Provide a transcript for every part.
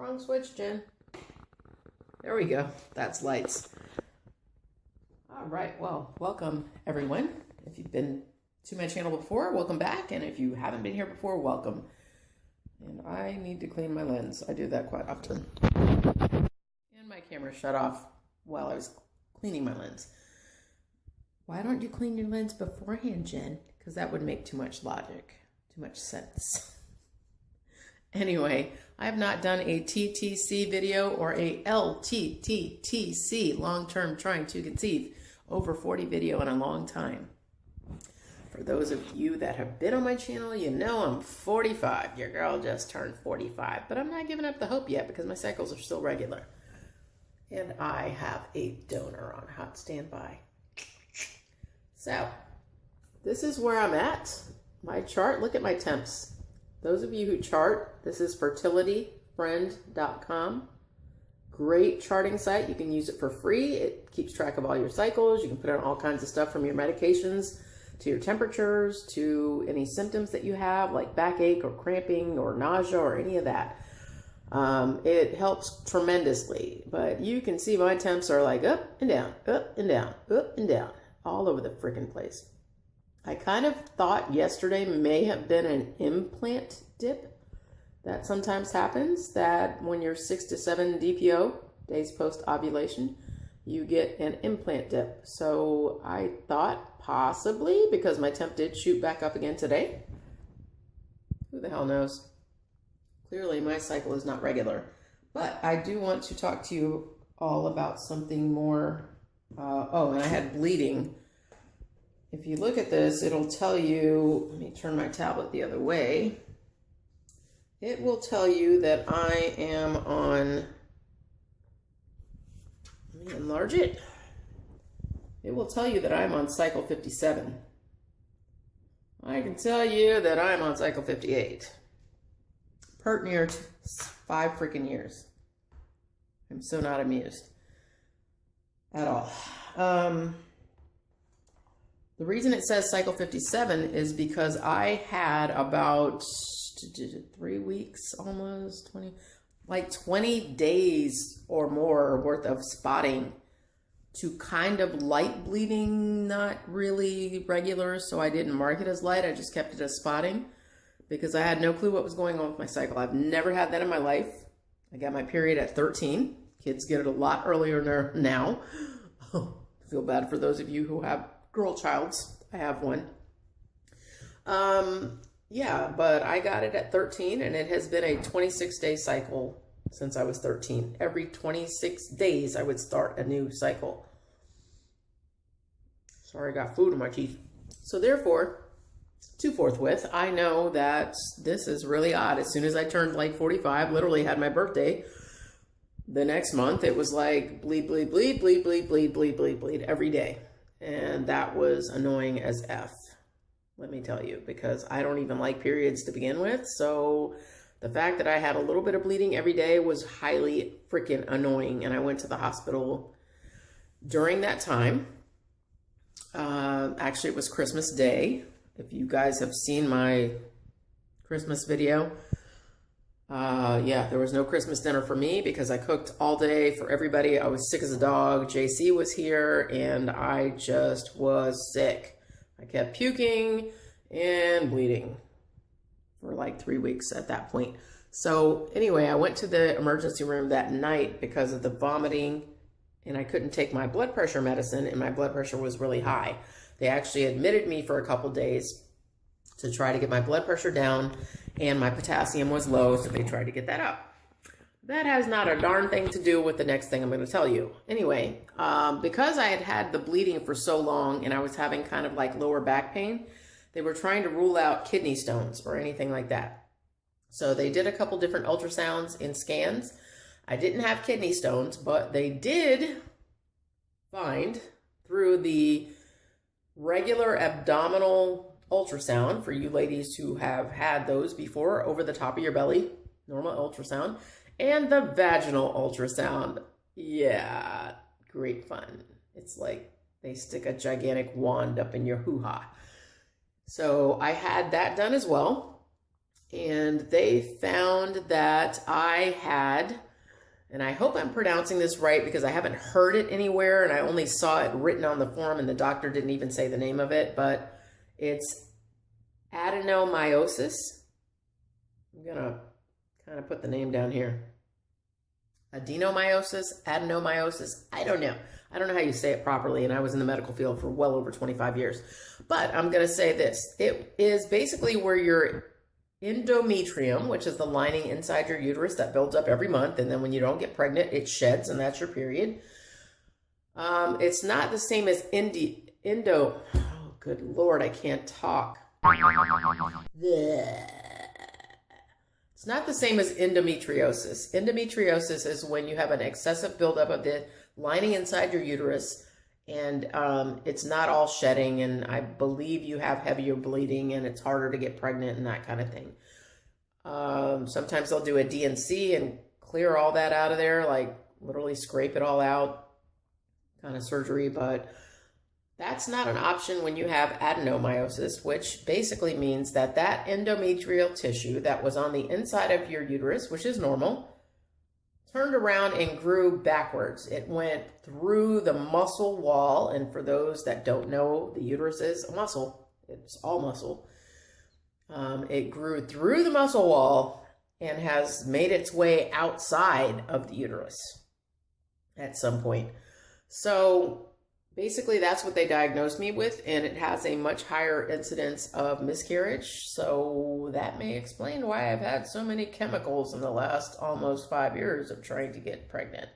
Wrong switch, Jen. There we go. That's lights. All right. Well, welcome, everyone. If you've been to my channel before, welcome back. And if you haven't been here before, welcome. And I need to clean my lens. I do that quite often. And my camera shut off while I was cleaning my lens. Why don't you clean your lens beforehand, Jen? Because that would make too much logic, too much sense. Anyway, I have not done a TTC video or a LTTTC, long-term trying to conceive, over 40 video in a long time. For those of you that have been on my channel, you know I'm 45. Your girl just turned 45, but I'm not giving up the hope yet because my cycles are still regular. And I have a donor on hot standby. So, this is where I'm at. My chart, look at my temps. Those of you who chart, this is fertilityfriend.com. Great charting site. You can use it for free. It keeps track of all your cycles. You can put in all kinds of stuff from your medications to your temperatures to any symptoms that you have, like backache or cramping or nausea or any of that. It helps tremendously. But you can see my temps are like up and down, up and down, up and down, all over the freaking place. I kind of thought yesterday may have been an implant dip. That sometimes happens, that when you're 6 to 7 DPO, days post-ovulation, you get an implant dip. So I thought possibly, because my temp did shoot back up again today. Who the hell knows? Clearly my cycle is not regular. But I do want to talk to you all about something more. And I had bleeding. If you look at this, it'll tell you, let me turn my tablet the other way. It will tell you that I am on, let me enlarge it. It will tell you that I'm on cycle 57. I can tell you that I'm on cycle 58. Pert near 5 freaking years. I'm so not amused at all. The reason it says cycle 57 is because I had about 3 weeks, almost 20 days or more worth of spotting to kind of light bleeding, not really regular. So I didn't mark it as light. I just kept it as spotting because I had no clue what was going on with my cycle. I've never had that in my life. I got my period at 13. Kids get it a lot earlier now. I feel bad for those of you who have girl childs. I have one. Yeah, but I got it at 13 and it has been a 26-day cycle since I was 13. Every 26 days I would start a new cycle. Sorry, I got food in my teeth. So therefore, to forthwith, I know that this is really odd. As soon as I turned like 45, literally had my birthday, the next month it was like bleed, bleed, bleed, bleed, bleed, bleed, bleed, bleed, bleed every day. And that was annoying as F, let me tell you, because I don't even like periods to begin with. So the fact that I had a little bit of bleeding every day was highly freaking annoying. And I went to the hospital during that time. Actually, it was Christmas Day. If you guys have seen my Christmas video, yeah, there was no Christmas dinner for me because I cooked all day for everybody. I was sick as a dog. JC was here and I just was sick. I kept puking and bleeding for like 3 weeks at that point. So anyway, I went to the emergency room that night because of the vomiting and I couldn't take my blood pressure medicine and my blood pressure was really high. They actually admitted me for a couple days to try to get my blood pressure down, and my potassium was low, so they tried to get that up. That has not a darn thing to do with the next thing I'm going to tell you. Anyway, because I had had the bleeding for so long and I was having kind of like lower back pain, they were trying to rule out kidney stones or anything like that. So they did a couple different ultrasounds and scans. I didn't have kidney stones, but they did find through the regular abdominal ultrasound, for you ladies who have had those before, over the top of your belly, normal ultrasound, and the vaginal ultrasound. Yeah, great fun. It's like they stick a gigantic wand up in your hoo-ha. So I had that done as well. And they found that I had, and I hope I'm pronouncing this right because I haven't heard it anywhere and I only saw it written on the form and the doctor didn't even say the name of it, but it's adenomyosis. I'm going to kind of put the name down here. Adenomyosis, I don't know. I don't know how you say it properly, and I was in the medical field for well over 25 years. But I'm going to say this. It is basically where your endometrium, which is the lining inside your uterus that builds up every month, and then when you don't get pregnant, it sheds, and that's your period. It's not the same as oh, good Lord, I can't talk. It's not the same as endometriosis. Endometriosis is when you have an excessive buildup of the lining inside your uterus, and it's not all shedding, and I believe you have heavier bleeding, and it's harder to get pregnant and that kind of thing. Sometimes they'll do a D&C and clear all that out of there, like literally scrape it all out, kind of surgery, but that's not an option when you have adenomyosis, which basically means that that endometrial tissue that was on the inside of your uterus, which is normal, turned around and grew backwards. It went through the muscle wall, and for those that don't know, the uterus is a muscle. It's all muscle. It grew through the muscle wall and has made its way outside of the uterus at some point. So basically, that's what they diagnosed me with, and it has a much higher incidence of miscarriage. So that may explain why I've had so many chemicals in the last almost 5 years of trying to get pregnant.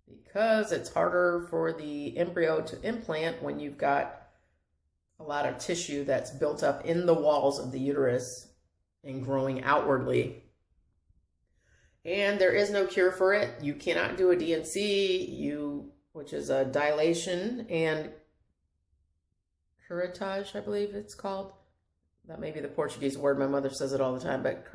Because it's harder for the embryo to implant when you've got a lot of tissue that's built up in the walls of the uterus and growing outwardly. And there is no cure for it. You cannot do a D&C, which is a dilation and curettage, I believe it's called. That may be the Portuguese word. My mother says it all the time, but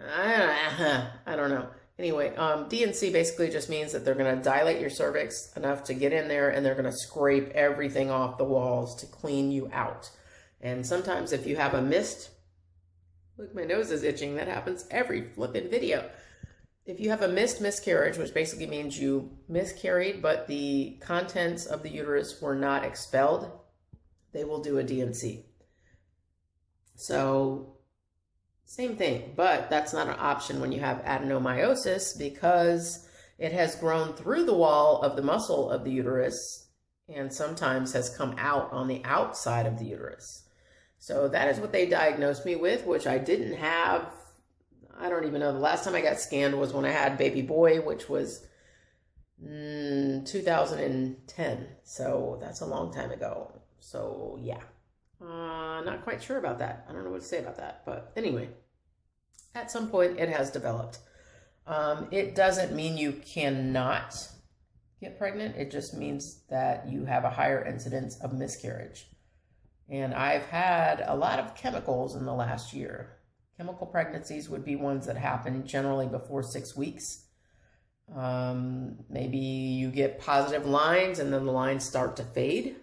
I don't know. Anyway, D&C basically just means that they're going to dilate your cervix enough to get in there, and they're going to scrape everything off the walls to clean you out. And sometimes if you have a missed, look, my nose is itching. That happens every flippin' video. If you have a missed miscarriage, which basically means you miscarried, but the contents of the uterus were not expelled, they will do a D&C. So same thing, but that's not an option when you have adenomyosis because it has grown through the wall of the muscle of the uterus and sometimes has come out on the outside of the uterus. So that is what they diagnosed me with, which I didn't have. I don't even know. The last time I got scanned was when I had baby boy, which was 2010. So that's a long time ago. So yeah, not quite sure about that. I don't know what to say about that. But anyway, at some point it has developed. It doesn't mean you cannot get pregnant. It just means that you have a higher incidence of miscarriage. And I've had a lot of chemicals in the last year. Chemical pregnancies would be ones that happen generally before 6 weeks. Maybe you get positive lines and then the lines start to fade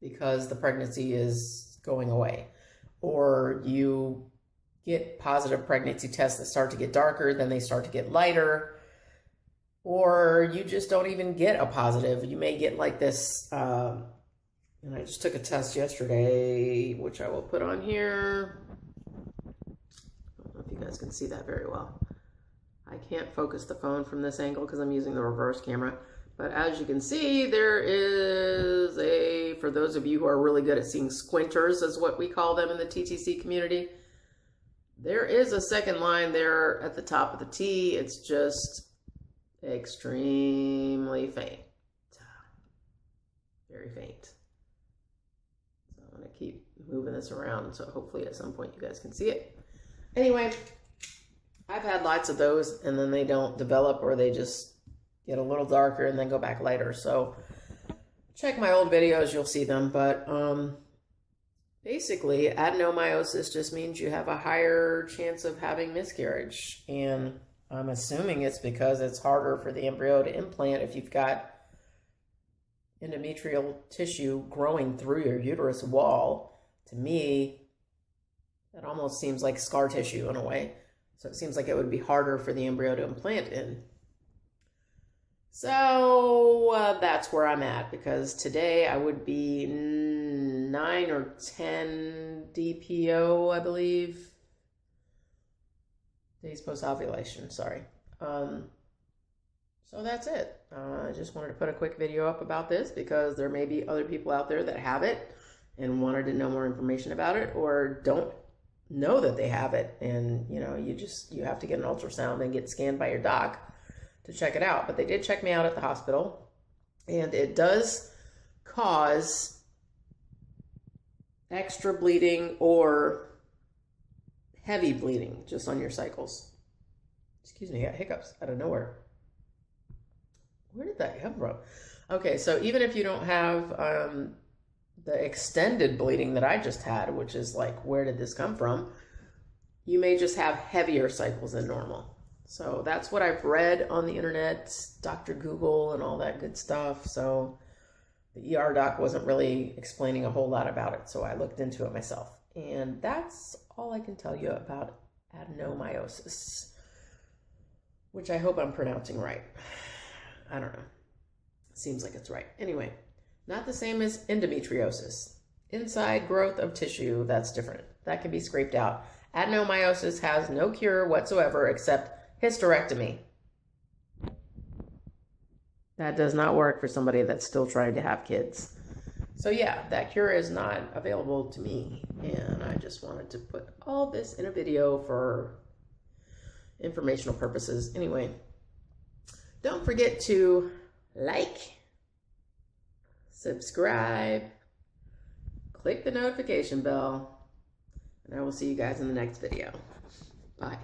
because the pregnancy is going away. Or you get positive pregnancy tests that start to get darker, then they start to get lighter. Or you just don't even get a positive. You may get like this, and I just took a test yesterday, which I will put on here. You guys can see that very well. I can't focus the phone from this angle because I'm using the reverse camera. But as you can see, there is for those of you who are really good at seeing squinters, is what we call them in the TTC community, there is a second line there at the top of the T. It's just extremely faint. Very faint. So I'm going to keep moving this around so hopefully at some point you guys can see it. Anyway, I've had lots of those and then they don't develop or they just get a little darker and then go back lighter. So check my old videos, you'll see them. But basically, adenomyosis just means you have a higher chance of having miscarriage. And I'm assuming it's because it's harder for the embryo to implant if you've got endometrial tissue growing through your uterus wall. To me, That almost seems like scar tissue in a way. So it seems like it would be harder for the embryo to implant in. So that's where I'm at, because today I would be 9 or 10 DPO, I believe. Days post-ovulation, sorry. So that's it. I just wanted to put a quick video up about this because there may be other people out there that have it and wanted to know more information about it, or don't know that they have it, and you know, you have to get an ultrasound and get scanned by your doc to check it out. But they did check me out at the hospital, and it does cause extra bleeding or heavy bleeding just on your cycles. Excuse me, I got hiccups out of nowhere. Where did that come from? Okay, so even if you don't have the extended bleeding that I just had, which is like, where did this come from? You may just have heavier cycles than normal. So that's what I've read on the internet, Dr. Google and all that good stuff. So the ER doc wasn't really explaining a whole lot about it, so I looked into it myself. And that's all I can tell you about adenomyosis, which I hope I'm pronouncing right. I don't know. Seems like it's right. Anyway, not the same as endometriosis. Inside growth of tissue, that's different. That can be scraped out. Adenomyosis has no cure whatsoever except hysterectomy. That does not work for somebody that's still trying to have kids. So yeah, that cure is not available to me. And I just wanted to put all this in a video for informational purposes. Anyway, don't forget to like, subscribe, click the notification bell, and I will see you guys in the next video. Bye.